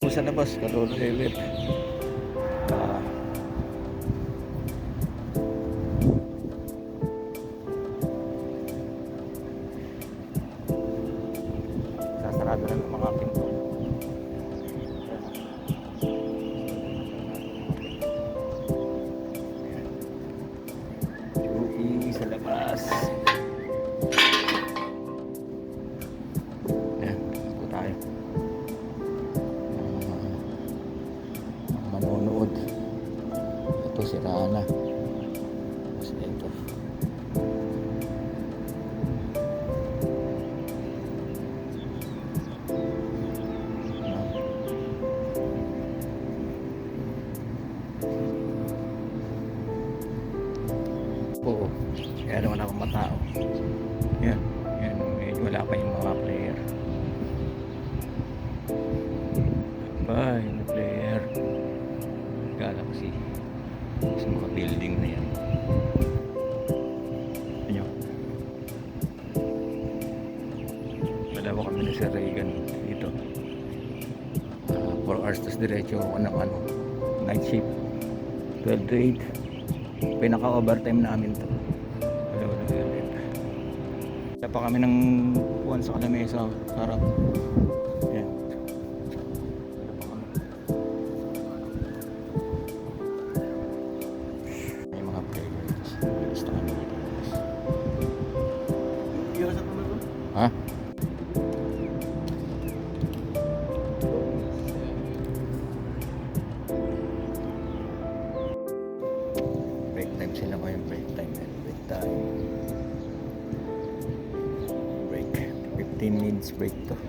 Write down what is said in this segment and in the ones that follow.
Sa labas, kalululit. Ah, sasarado na ng mga pinto. Uwi sa labas. Ayan, ito tayo. Manonood. Ito si Rana. Tapos ito. Oo. Kaya naman ako matao. Yan. Yan. Wala pa yung mga player. Bye, yung player. Galaxy. Sa mga building na yan. Ano? Dalawa kami na si Reagan dito. 4 hours tas diretso ako ng night shift. 12 to 8. Pinaka-overtime namin to. Dalawa na ulit. Wala pa kami ng puwan sa kalamesa. Sarap. Yan. Wala pa kami. May mga players. Gusto kami dito. Ha? Break time sila ngayon. Break time. Break time. Break. 15 minutes break to.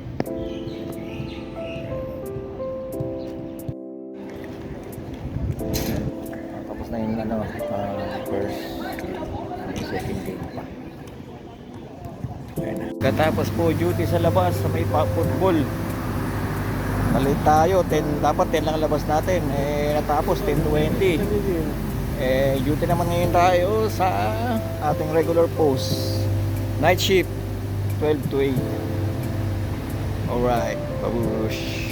Tapos na yung first second game pa. Katapos po duty sa labas sa may football. Malit tayo, dapat 10 lang labas natin. Natapos 10:20. Duty naman ngayon tayo sa ating regular post. Night shift 12 to 8. Alright, babush.